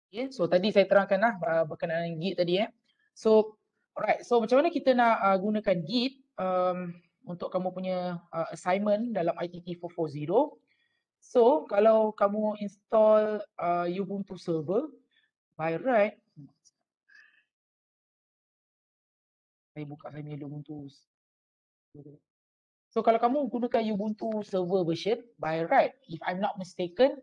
Okay, so tadi saya terangkan lah berkenaan Git tadi So, alright. So macam mana kita nak gunakan Git untuk kamu punya assignment dalam ITT 440. So, kalau kamu install Ubuntu server, by right, saya buka saya punya Ubuntu. So kalau kamu gunakan Ubuntu server version, by right, if I'm not mistaken,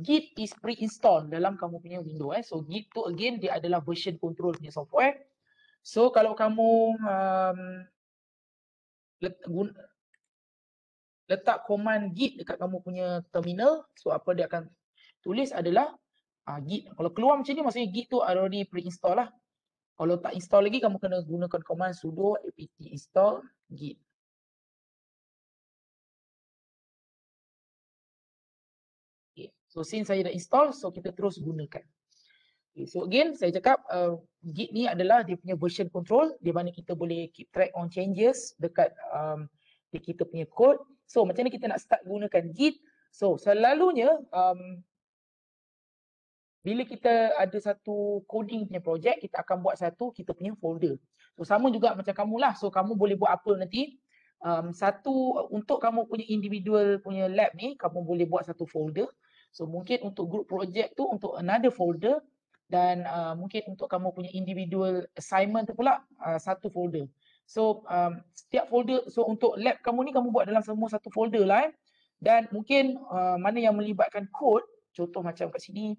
Git is pre-installed dalam kamu punya Windows. So Git tu again dia adalah version control punya software. So kalau kamu letak command Git dekat kamu punya terminal, so apa dia akan tulis adalah Git. Kalau keluar macam ni maksudnya Git tu already pre-install lah. Kalau tak install lagi kamu kena gunakan command sudo apt install Git. Okay. So since saya dah install, so kita terus gunakan. Okay. So again saya cakap Git ni adalah dia punya version control di mana kita boleh keep track on changes dekat di kita punya code. So macam mana kita nak start gunakan Git? So selalunya bila kita ada satu coding punya project, kita akan buat satu kita punya folder. So sama juga macam kamu lah. So kamu boleh buat apa nanti? Satu untuk kamu punya individual punya lab ni, kamu boleh buat satu folder. So mungkin untuk group project tu untuk another folder dan mungkin untuk kamu punya individual assignment tu pula satu folder. So setiap folder, so untuk lab kamu ni kamu buat dalam semua satu folder lah. Dan mungkin mana yang melibatkan code, contoh macam kat sini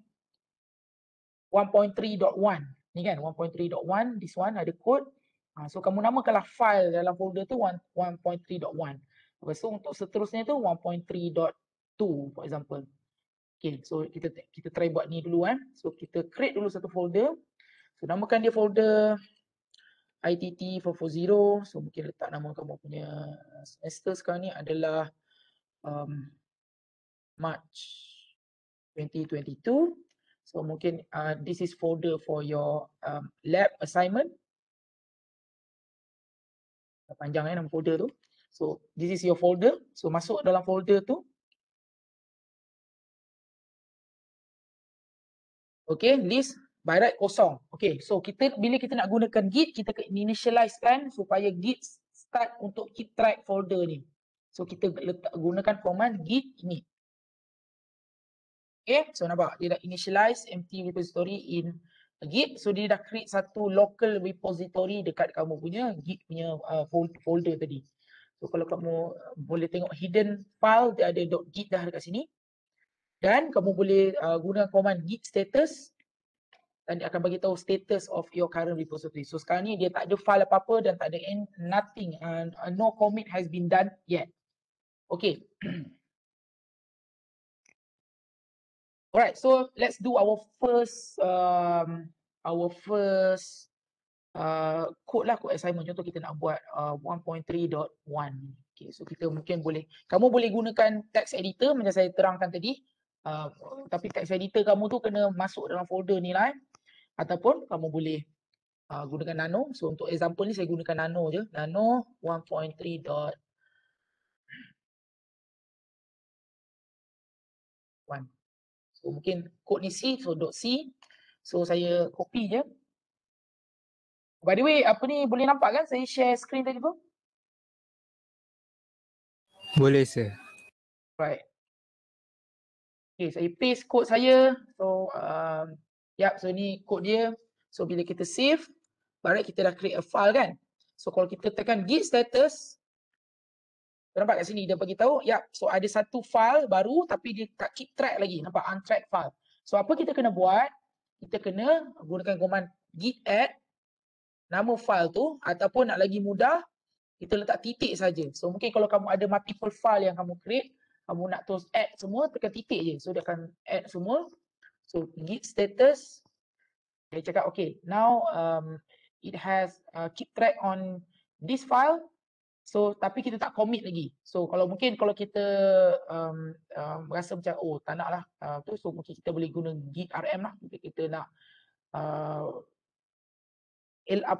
1.3.1 ni kan 1.3.1 this one ada code so kamu namakanlah file dalam folder tu 1.3.1 lepas tu untuk seterusnya tu 1.3.2 for example. Okay, so kita try buat ni dulu so kita create dulu satu folder, so namakan dia folder ITT 440. So mungkin letak nama kamu punya semester sekarang ni adalah March 2022. So mungkin this is folder for your lab assignment. Panjang nama folder tu. So this is your folder. So masuk dalam folder tu. Okay, list by right kosong. Okay, so kita bila kita nak gunakan Git, kita initialize kan supaya Git start untuk keep track folder ni. So kita gunakan command Git ini. Okay, so nampak dia dah initialize empty repository in Git. So dia dah create satu local repository dekat kamu punya Git punya folder tadi. So kalau kamu boleh tengok hidden file, dia ada .git dah dekat sini. Dan kamu boleh guna command git status dan dia akan bagi tahu status of your current repository. So sekarang ni dia tak ada file apa-apa dan tak ada nothing, no commit has been done yet. Okay. Alright, so let's do our first code lah, code assignment. Contoh kita nak buat 1.3.1. Okay, so kita mungkin boleh, kamu boleh gunakan text editor macam saya terangkan tadi. Tapi text editor kamu tu kena masuk dalam folder ni lah. Ataupun kamu boleh gunakan Nano. So untuk example ni saya gunakan Nano je. Nano 1.3.1. So mungkin kod ni C, so .c. So saya copy je. By the way, apa ni boleh nampak kan saya share screen tadi tu? Boleh sir. Right. Okay, saya paste kod saya. So, so ni kod dia. So bila kita save, baru kita dah create a file kan. So kalau kita tekan git status, nampak kat sini dia bagi tahu, so ada satu file baru tapi dia tak keep track lagi, nampak untracked file. So apa kita kena buat? Kita kena gunakan command git add nama file tu, ataupun nak lagi mudah, kita letak titik saja. So mungkin kalau kamu ada multiple file yang kamu create, kamu nak terus add semua, tekan titik je. So dia akan add semua. So git status, dia cakap okay, now it has keep track on this file. So tapi kita tak commit lagi. So kalau mungkin kalau kita rasa macam tak nak lah tu, so mungkin kita boleh guna git rm lah. Kita nak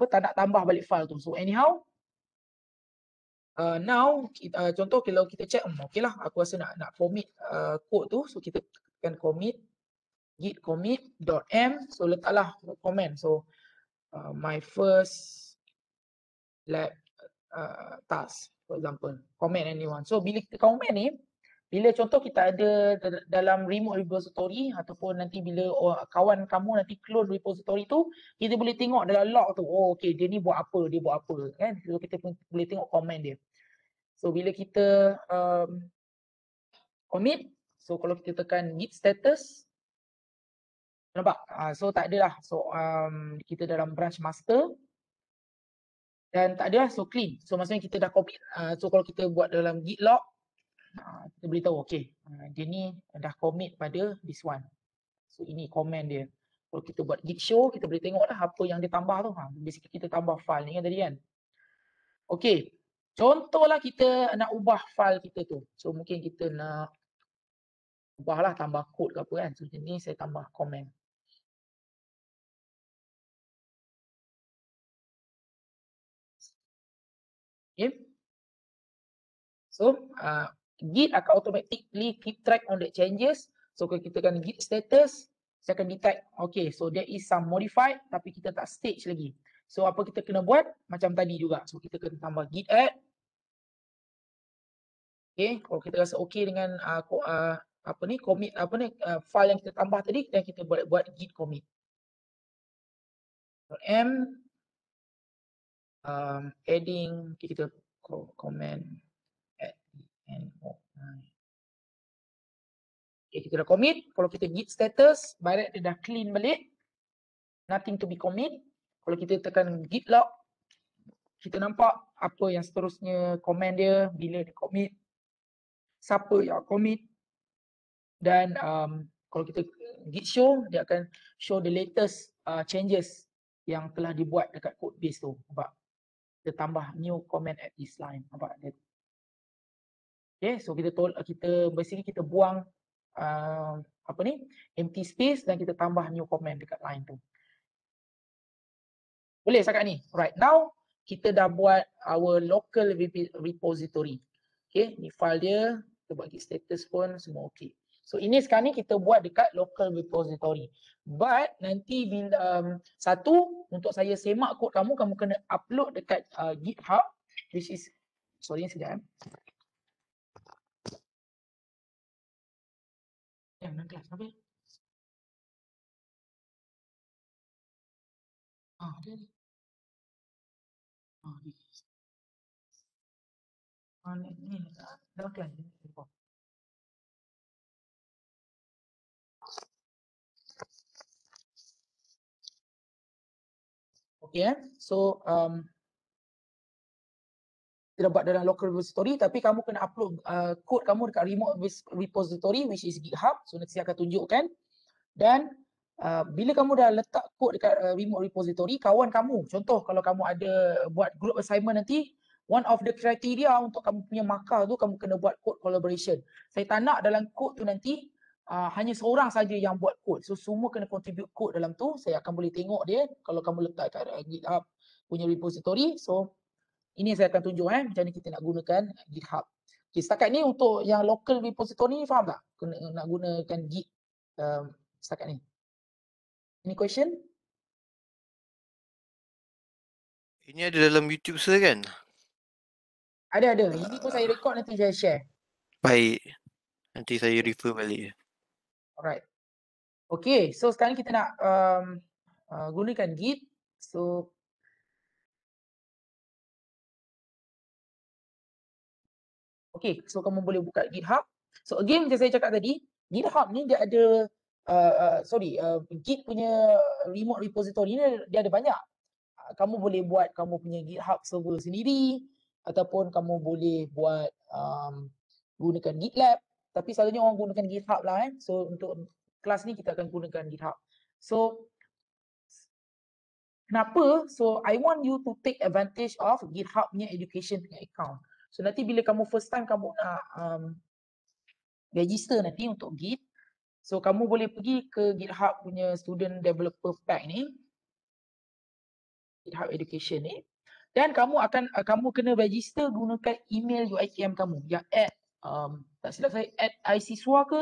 tak nak tambah balik file tu. So anyhow, now contoh kalau kita check, okay lah, aku rasa nak commit code tu, so kita tekan commit. git commit.m. So letaklah komen. So my first lab task, for example, comment anyone. So bila kita komen ni, bila contoh kita ada dalam remote repository ataupun nanti bila kawan kamu nanti clone repository tu, kita boleh tengok dalam log tu, oh okay, dia ni buat apa kan. So kita boleh tengok komen dia. So bila kita commit, so kalau kita tekan git status, nampak? So tak adalah. So kita dalam branch master dan tak adalah, so clean. So maksudnya kita dah commit. So kalau kita buat dalam git log, kita boleh tahu okay, dia ni dah commit pada this one. So ini komen dia. Kalau kita buat git show, kita boleh tengok lah apa yang dia tambah tu. Basically kita tambah file ni kan tadi kan. Okay, contohlah kita nak ubah file kita tu. So mungkin kita nak ubahlah, tambah kod ke apa kan. So ni saya tambah komen. Okay. So Git akan automatically keep track on the changes. So kalau kita kan git status, saya akan detect, okay, so there is some modified tapi kita tak stage lagi. So apa kita kena buat? Macam tadi juga. So kita kena tambah git add. Okay, kalau kita rasa okay dengan apa ni commit, file yang kita tambah tadi, dan kita buat git commit. So, adding, okay, kita comment add and okay, kita dah commit. Kalau kita git status, by right dia dah clean balik, nothing to be commit. Kalau kita tekan git log, kita nampak apa yang seterusnya komen dia, bila dia commit, siapa yang commit, dan kalau kita git show, dia akan show the latest changes yang telah dibuat dekat code base tu. Nampak? Kita tambah new comment at this line. Nampak? Okay, so kita basically kita buang apa ni, empty space dan kita tambah new comment dekat line tu. Boleh setakat ni. Right, now kita dah buat our local repository. Okay, ni file dia, kita buat git status pun semua okay. So ini sekarang ni kita buat dekat local repository. But nanti bila satu, untuk saya semak kod kamu kena upload dekat GitHub, which is, sorry sekejap. Dalam kelas apa? Ada ni. Ni dalam kelas ni. Okay, so kita buat dalam local repository, tapi kamu kena upload kod kamu dekat remote repository, which is GitHub. So nanti saya akan tunjukkan. Dan bila kamu dah letak kod dekat remote repository, kawan kamu, contoh kalau kamu ada buat group assignment nanti, one of the criteria untuk kamu punya markah tu, kamu kena buat code collaboration. Saya tak nak dalam kod tu nanti hanya seorang saja yang buat kod. So semua kena contribute kod dalam tu. Saya akan boleh tengok dia kalau kamu letak kat GitHub punya repository. So ini saya akan tunjuk macam ni kita nak gunakan GitHub. Okay, setakat ni untuk yang local repository ni faham tak? Nak gunakan Git setakat ni. Any question? Ini ada dalam YouTube saya kan? Ada. Ini pun saya record, nanti saya share. Baik. Nanti saya refer balik. Alright. Okay, so sekarang kita nak gunakan Git. So okay, so kamu boleh buka GitHub. So again, macam saya cakap tadi, GitHub ni dia ada Git punya remote repository ni dia ada banyak. Kamu boleh buat kamu punya GitHub server sendiri, ataupun kamu boleh buat gunakan GitLab, tapi selalunya orang gunakan GitHub lah. So untuk kelas ni kita akan gunakan GitHub. So kenapa? So I want you to take advantage of GitHub punya education account. So nanti bila kamu first time kamu nak register nanti untuk Git, so kamu boleh pergi ke GitHub punya student developer pack ni, GitHub education ni, dan kamu kena register gunakan email UiTM kamu yang tak silap saya @isiswa ke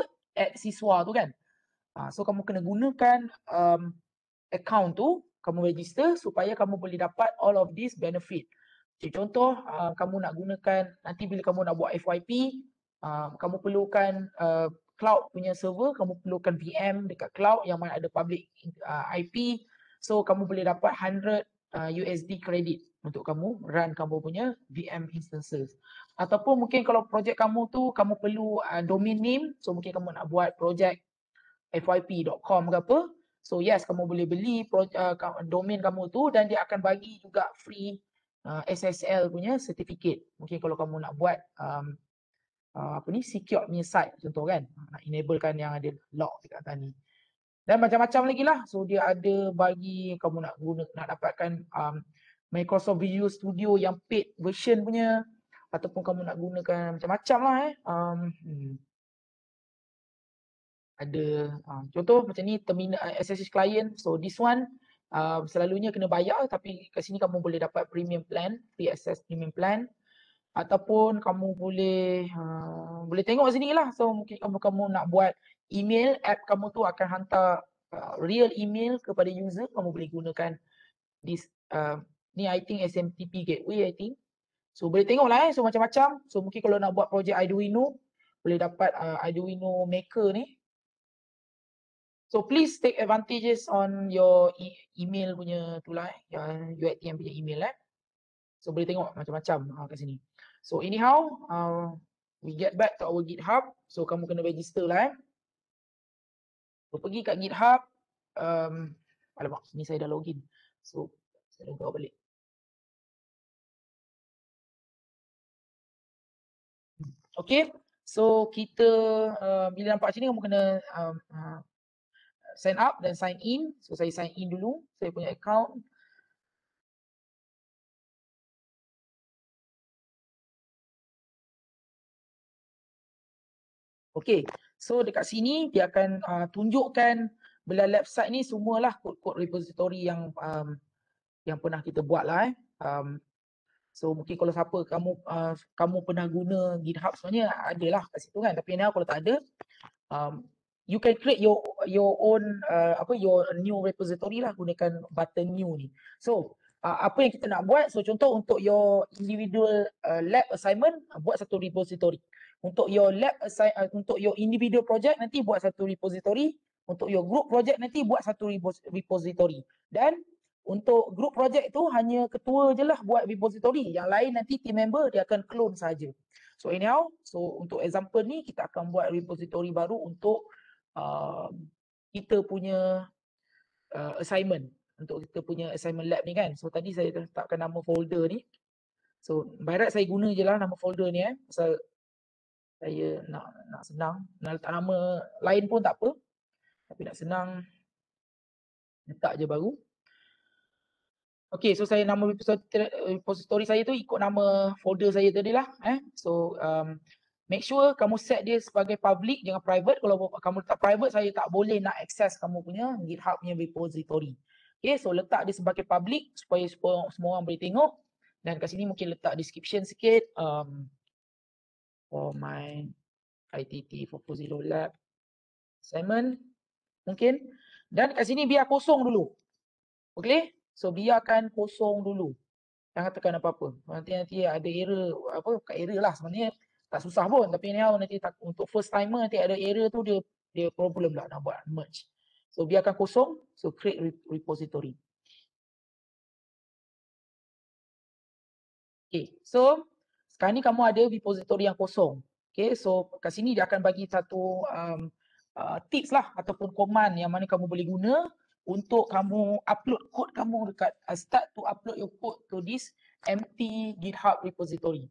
@siswa tu kan. So kamu kena gunakan account tu, kamu register supaya kamu boleh dapat all of this benefit. Contoh, kamu nak gunakan, nanti bila kamu nak buat FYP, kamu perlukan cloud punya server, kamu perlukan VM dekat cloud yang mana ada public IP. So kamu boleh dapat 100 USD credit untuk kamu run kamu punya VM instances. Ataupun mungkin kalau projek kamu tu kamu perlu domain name, so mungkin kamu nak buat projek fyp.com ke apa. So yes, kamu boleh beli domain kamu tu dan dia akan bagi juga free SSL punya certificate. Mungkin kalau kamu nak buat secure punya site contoh kan, nak enablekan yang ada lock dekat atas ni. Dan macam-macam lagi lah. So dia ada bagi kamu nak dapatkan Microsoft Visual Studio yang paid version punya, ataupun kamu nak gunakan macam-macam lah ada contoh macam ni terminal SSH client. So this one selalunya kena bayar, tapi kat sini kamu boleh dapat premium plan, free access premium plan, ataupun kamu boleh tengok sini lah. So mungkin kamu nak buat email, app kamu tu akan hantar real email kepada user, kamu boleh gunakan this ni I think SMTP gateway I think. So boleh tengok lah so macam-macam. So mungkin kalau nak buat projek Arduino, boleh dapat Arduino Maker ni. So please take advantages on your email punya tu lah UiTM punya email So boleh tengok macam-macam kat sini. So anyhow, we get back to our GitHub. So kamu kena register lah So pergi kat GitHub. Alamak, ni saya dah login. So saya log out balik. Okay, so kita bila nampak sini kamu kena sign up dan sign in. So saya sign in dulu, saya punya account. Okay, so dekat sini dia akan tunjukkan belah left side ni semualah kod-kod repository yang pernah kita buat lah So mungkin kalau siapa kamu pernah guna GitHub sebenarnya adalah kat situ kan, tapi kalau tak ada, you can create your own your new repository lah, gunakan button new ni. So apa yang kita nak buat, so contoh untuk your individual lab assignment, buat satu repository. Untuk your untuk your individual project nanti buat satu repository. Untuk your group project nanti buat satu repository. Dan untuk group project tu hanya ketua je lah buat repository. Yang lain nanti team member dia akan clone saja. So anyhow, so untuk example ni kita akan buat repository baru untuk kita punya assignment. Untuk kita punya assignment lab ni kan. So tadi saya letakkan nama folder ni. So by right saya guna je lah nama folder ni pasal saya nak senang. Nak letak nama lain pun tak apa. Tapi nak senang, letak je baru. Okay, so saya nama repository saya tu ikut nama folder saya tadi lah. So make sure kamu set dia sebagai public, jangan private. Kalau kamu letak private, saya tak boleh nak access kamu punya GitHub punya repository. Okay, so letak dia sebagai public supaya semua orang boleh tengok. Dan kat sini mungkin letak description sikit. For my ITT 4.0 lab assignment mungkin. Dan kat sini biar kosong dulu. Okay, so biarkan kosong dulu. Jangan tekan apa-apa. Nanti ada error, bukan error lah sebenarnya. Tak susah pun, tapi nanti untuk first timer nanti ada error tu dia problem lah nak buat merge. So biarkan kosong, so create repository. Okay, so sekarang ni kamu ada repository yang kosong. Okay, so kat sini dia akan bagi satu tips lah ataupun command yang mana kamu boleh guna untuk kamu upload kod kamu dekat start to upload your code to this empty GitHub repository.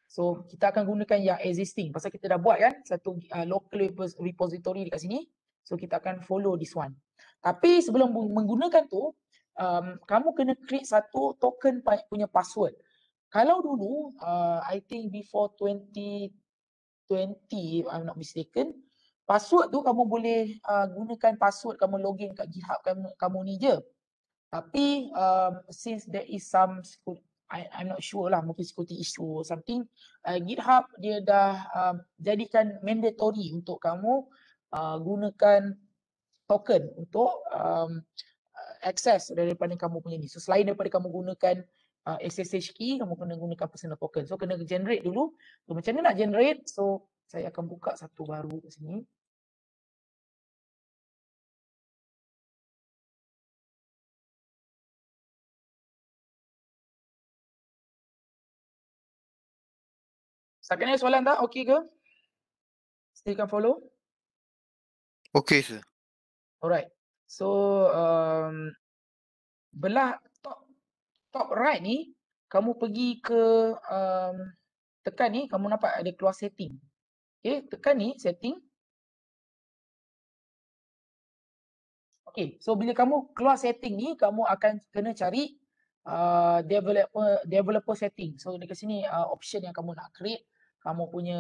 So kita akan gunakan yang existing pasal kita dah buat kan satu local repository dekat sini. So kita akan follow this one. Tapi sebelum menggunakan tu, kamu kena create satu token punya password. Kalau dulu, I think before 2020, if I'm not mistaken, password tu kamu boleh gunakan password kamu login kat GitHub kamu ni je. Tapi since there is some I'm not sure lah, mungkin security issue or something, GitHub dia dah jadikan mandatory untuk kamu gunakan token untuk access daripada kamu punya ni. So selain daripada kamu gunakan SSH key, kamu kena gunakan personal token. So kena generate dulu. So macam mana nak generate? So saya akan buka satu baru kat sini. Setakat ni soalan tak? Okey ke? Silakan follow. Okay, sir. Alright. So belah top right ni, kamu pergi ke tekan ni, kamu nampak ada keluar setting. Okay, tekan ni setting. Okay, so bila kamu keluar setting ni, kamu akan kena cari developer setting. So dekat sini option yang kamu nak create kamu punya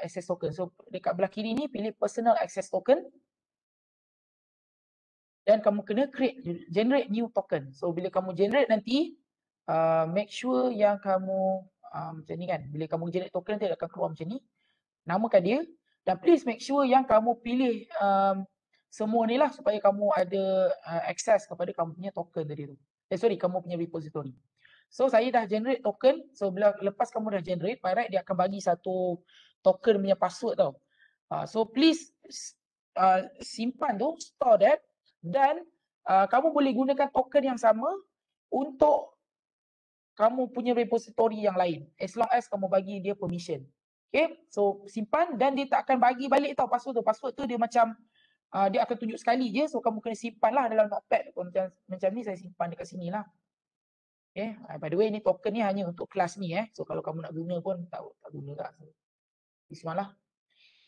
access token. So dekat belah kiri ni pilih personal access token. Dan kamu kena generate new token. So bila kamu generate nanti, make sure yang kamu macam ni kan. Bila kamu generate token nanti akan keluar macam ni. Namakan dia. Dan please make sure yang kamu pilih semua ni lah supaya kamu ada access kepada kamu punya token tadi tu. Kamu punya repository. So saya dah generate token. So lepas kamu dah generate, by right dia akan bagi satu token punya password tau. So please simpan tu, store that. Dan kamu boleh gunakan token yang sama untuk kamu punya repository yang lain. As long as kamu bagi dia permission. Okay, so simpan dan dia tak akan bagi balik tau password tu. Password tu dia macam dia akan tunjuk sekali je. So kamu kena simpan lah dalam notepad. Macam ni saya simpan dekat sini lah. Okay, by the way ni token ni hanya untuk kelas ni. So kalau kamu nak guna pun tak guna tak. This one lah.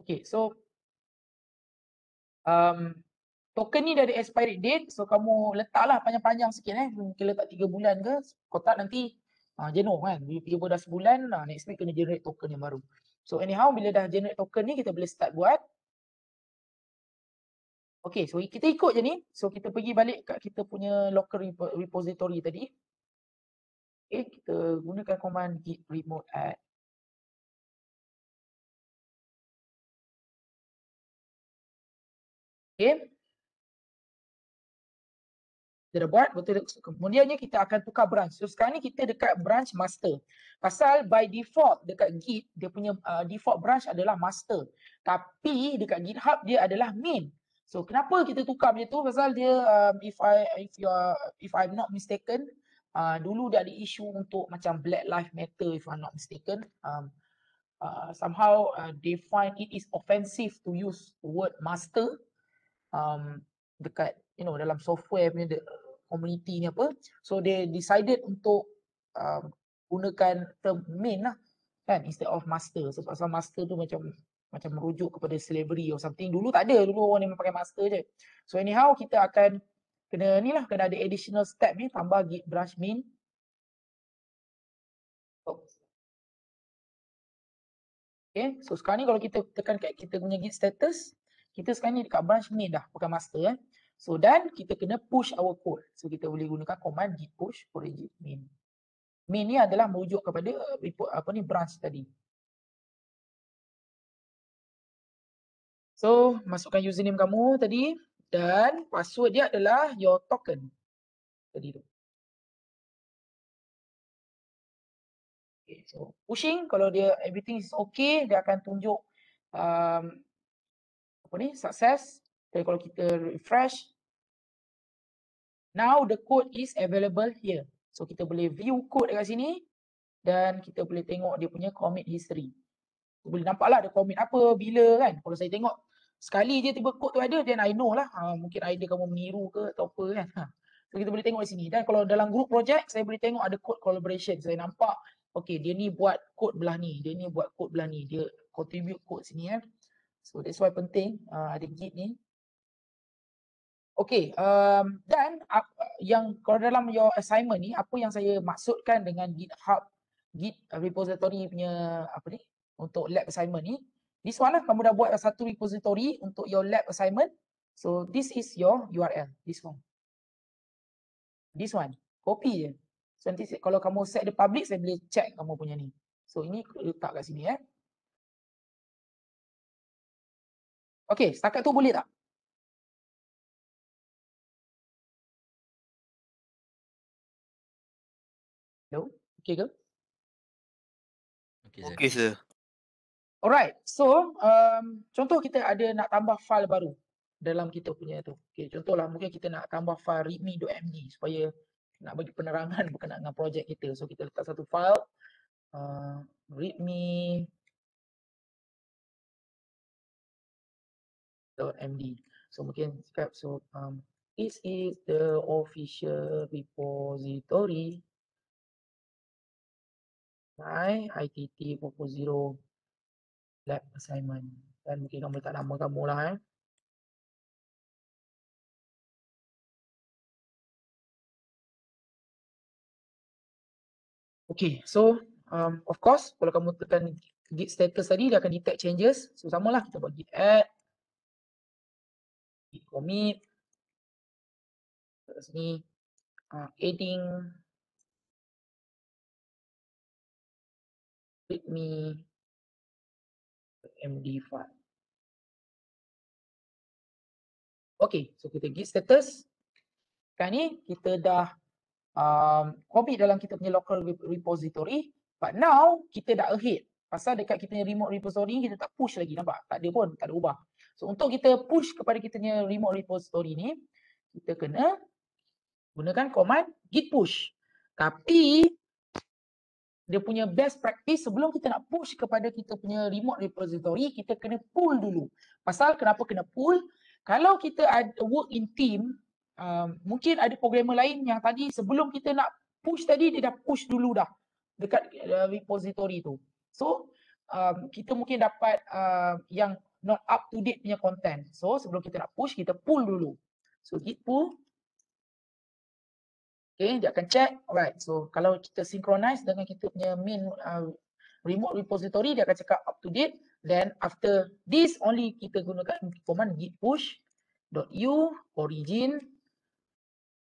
Okay, so token ni dari expiry date, so kamu letaklah panjang-panjang sikit mungkin letak 3 bulan ke, kotak nanti jenuh kan, bila dah sebulan, next week kena generate token yang baru. So anyhow, bila dah generate token ni, kita boleh start buat. Okay, so kita ikut je ni, so kita pergi balik kat kita punya local repository tadi. Okay, kita gunakan command git remote add. Okay. Kita dah buat, betul. Kemudiannya kita akan tukar branch. So sekarang ni kita dekat branch master. Pasal by default dekat Git, dia punya default branch adalah master. Tapi dekat GitHub dia adalah main. So kenapa kita tukar macam tu? Pasal dia if I'm not mistaken, dulu dia ada isu untuk macam Black Lives Matter if I'm not mistaken. Somehow they find it is offensive to use the word master dekat dalam software punya community ni apa. So they decided untuk gunakan term main lah kan instead of master. So pasal master tu macam merujuk kepada slavery or something. Dulu tak ada, dulu orang memang pakai master je. So anyhow kita akan kena ada additional step ni, tambah git branch main. Okay, so sekarang ni kalau kita tekan kat kita punya git status, kita sekarang ni dekat branch main dah, bukan master So dan kita kena push our code. So kita boleh gunakan command git push origin main. Main ni adalah merujuk kepada branch tadi. So masukkan username kamu tadi dan password dia adalah your token tadi tu. Okay, so pushing, kalau dia everything is okay, dia akan tunjuk success. Jadi kalau kita refresh, now the code is available here. So kita boleh view code dekat sini dan kita boleh tengok dia punya commit history. Boleh nampaklah ada commit apa, bila kan. Kalau saya tengok sekali je tiba code tu ada, then I know lah. Mungkin idea kamu meniru ke atau apa kan. So kita boleh tengok di sini. Dan kalau dalam group project, saya boleh tengok ada code collaboration. Saya nampak, okay dia ni buat code belah ni, dia ni buat code belah ni. Dia contribute code sini So that's why penting ada git ni. Okay, dan yang kalau dalam your assignment ni, apa yang saya maksudkan dengan GitHub, Git repository punya untuk lab assignment ni, this one lah, kamu dah buat satu repository untuk your lab assignment. So this is your URL, this one. This one, copy je. So nanti kalau kamu set the public, saya boleh check kamu punya ni. So ini letak kat sini Okay, setakat tu boleh tak? Hello? Okay ke? Okay, sir. Okay, sir. Alright, so contoh kita ada nak tambah file baru dalam kita punya tu. Okay, contohlah mungkin kita nak tambah file readme.md supaya nak bagi penerangan berkenaan dengan projek kita. So kita letak satu file readme.md. So mungkin cakap this is the official repository by ITT 4.0 lab assignment. Dan mungkin kamu letak nama kamu lah Okay, so of course kalau kamu tekan git status tadi dia akan detect changes. So samalah kita buat git add, git commit, kat sini adding readme md file. Okay, so kita git status. Sekarang ni kita dah commit dalam kita punya local repository, but now kita dah ahead. Pasal dekat kita punya remote repository kita tak push lagi, nampak? Tak ada pun, tak ada ubah. So untuk kita push kepada kita punya remote repository ni, kita kena gunakan command git push. Tapi dia punya best practice sebelum kita nak push kepada kita punya remote repository, kita kena pull dulu. Pasal kenapa kena pull? Kalau kita ada work in team, mungkin ada programmer lain yang tadi sebelum kita nak push tadi dia dah push dulu dah dekat repository tu. So kita mungkin dapat yang not up to date punya content. So sebelum kita nak push, kita pull dulu. So git pull. Okay, dia akan check. Alright, so kalau kita synchronize dengan kita punya main remote repository, dia akan cakap up to date. Then after this, only kita gunakan command git push .u origin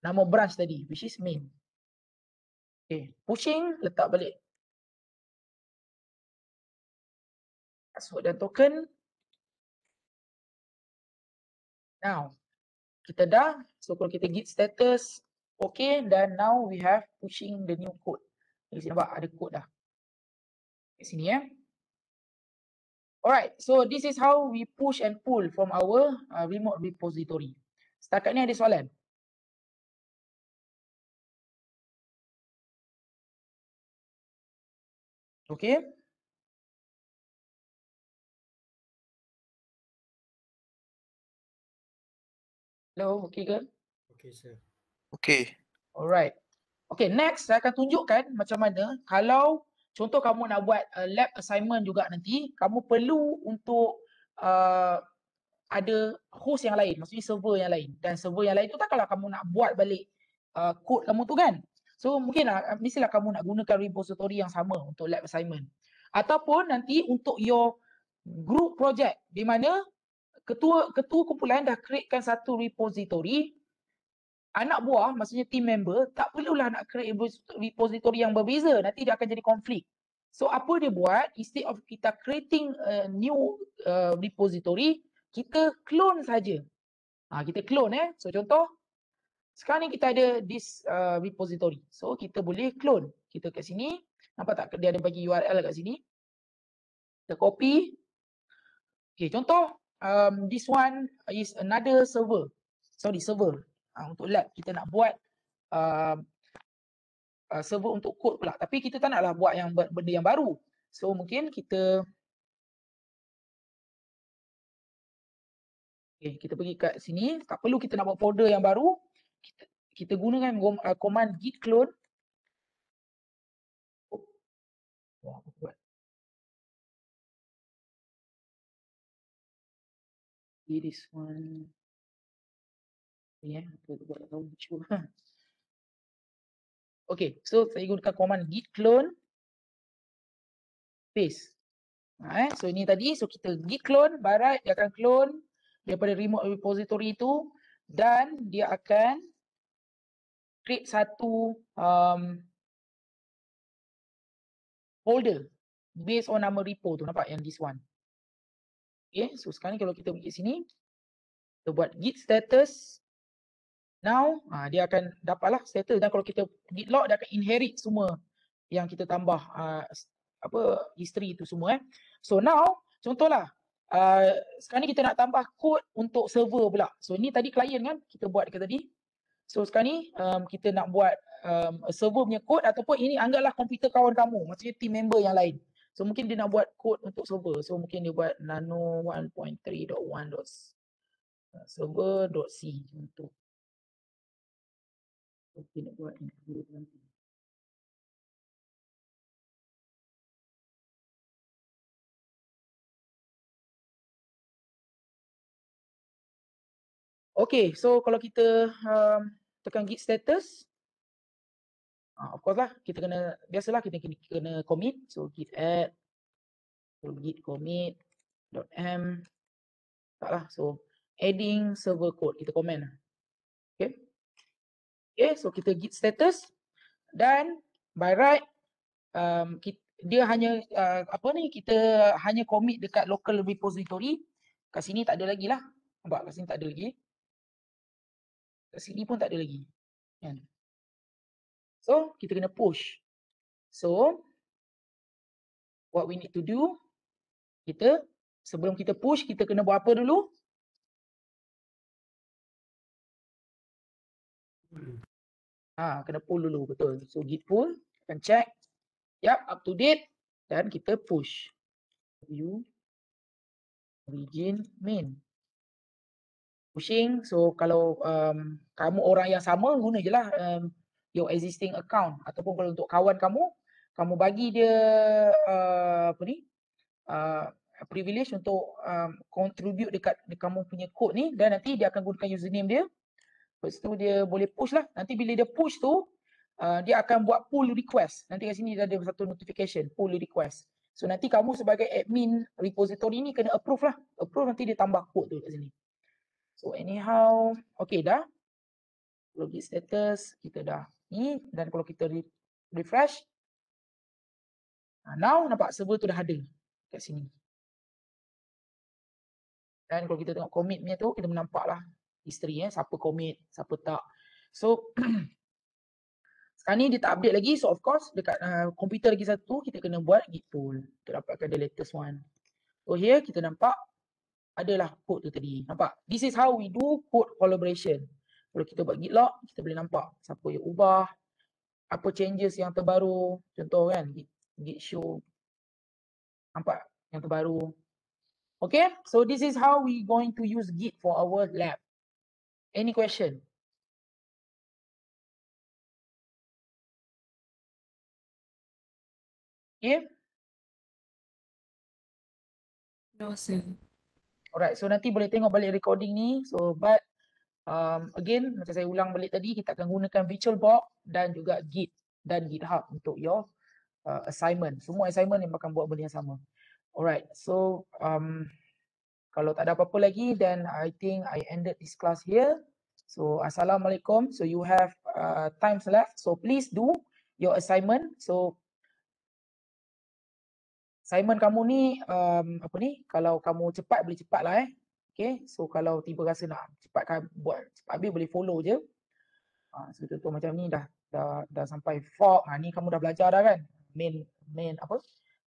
nama branch tadi, which is main. Okay, pushing, letak balik password dan token. Now, kita dah, so kalau kita git status, okay, dan now we have pushing the new code. Di sini nampak ada code dah. Di sini Alright, so this is how we push and pull from our remote repository. Setakat ni ada soalan? Okay. Hello, okay ke? Okay, sir. Okay. Alright. Okay, next saya akan tunjukkan macam mana kalau contoh kamu nak buat lab assignment juga nanti, kamu perlu untuk ada host yang lain, maksudnya server yang lain. Dan server yang lain tu takkanlah kamu nak buat balik kod kamu tu kan. So mungkinlah, mestilah kamu nak gunakan repository yang sama untuk lab assignment. Ataupun nanti untuk your group project di mana ketua kumpulan dah createkan satu repository, anak buah maksudnya team member tak perlulah nak create repository yang berbeza, nanti dia akan jadi konflik. So apa dia buat, instead of kita creating a new repository, kita clone saja. Kita clone So contoh sekarang ni kita ada this repository. So kita boleh clone. Kita kat sini, nampak tak dia ada bagi URL kat sini. Kita copy. Okay, contoh this one is another server. Sorry, server. Untuk lab kita nak buat server untuk kod pula. Tapi kita tak naklah buat yang benda yang baru. So mungkin kita kita pergi kat sini, tak perlu kita nak buat folder yang baru. Kita gunakan command git clone. This one. Okay, so saya gunakan command git clone paste. So ini tadi, so kita git clone, barat dia akan clone daripada remote repository itu dan dia akan create satu folder based on nama repo tu, nampak yang this one. Okay, so sekarang ni kalau kita pergi sini, kita buat git status. Now, dia akan dapatlah status dan kalau kita git log, dia akan inherit semua yang kita tambah history tu semua So now contohlah sekarang ni kita nak tambah kod untuk server pula. So ni tadi klien kan kita buat dekat tadi. So sekarang ni kita nak buat server punya kod ataupun ini anggaplah komputer kawan kamu, maksudnya team member yang lain. So mungkin dia nak buat kod untuk server. So mungkin dia buat nano 1.3.1 server.c macam tu. Okay, nak buat ni nanti. Okay, so kalau kita tekan git status, of course lah, kita kena, biasalah kita kena commit. So git add, so git commit.m, taklah, so adding server code, kita comment lah. Okay. Okay, so kita git status dan by right dia hanya kita hanya commit dekat local repository. Kat sini tak ada lagi lah. Nampak kat sini tak ada lagi. Kat sini pun tak ada lagi. Kan? So kita kena push. So what we need to do, kita sebelum kita push kita kena buat apa dulu? Kena pull dulu, betul. So git pull, akan check. Yap, up to date dan kita push. View origin main. Pushing, so kalau kamu orang yang sama, guna je lah your existing account. Ataupun kalau untuk kawan kamu bagi dia privilege untuk contribute dekat kamu punya code ni, dan nanti dia akan gunakan username dia. Lepas tu dia boleh push lah. Nanti bila dia push tu, dia akan buat pull request. Nanti kat sini dia ada satu notification, pull request. So nanti kamu sebagai admin repository ni kena approve lah. Approve, nanti dia tambah code tu kat sini. So anyhow, okay dah. Login status, kita dah ni. Dan kalau kita refresh, now nampak server tu dah ada kat sini. Dan kalau kita tengok commit punya tu, kita menampak lah history siapa commit, siapa tak. So sekarang ni dia tak update lagi, so of course dekat komputer lagi satu kita kena buat git pull untuk dapatkan the latest one. So here kita nampak adalah code tu tadi. Nampak? This is how we do code collaboration. Kalau kita buat git log, kita boleh nampak siapa yang ubah, apa changes yang terbaru. Contoh kan, git show. Nampak yang terbaru. Okay, so this is how we going to use git for our lab. Any question? Okay. No, sir. Alright, so nanti boleh tengok balik recording ni. So but again, macam saya ulang balik tadi, kita akan gunakan VirtualBox dan juga Git dan GitHub untuk your assignment. Semua assignment yang akan buat benda yang sama. Alright, so kalau tak ada apa-apa lagi, then I think I ended this class here. So Assalamualaikum. So you have time left. So please do your assignment. So assignment kamu ni kalau kamu cepat boleh cepat lah Okay, so kalau tiba rasa nak cepatkan buat cepat habis boleh follow je. So contoh macam ni dah sampai fork. Ni kamu dah belajar dah kan. Main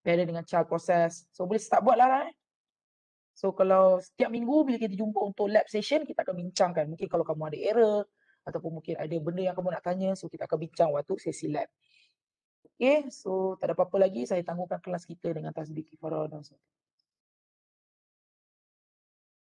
parent dengan child process. So boleh start buat lah So kalau setiap minggu bila kita jumpa untuk lab session, kita akan bincangkan. Mungkin kalau kamu ada error ataupun mungkin ada benda yang kamu nak tanya, so kita akan bincang waktu sesi lab. Okay, so tak ada apa-apa lagi. Saya tangguhkan kelas kita dengan tasbih kifarah dan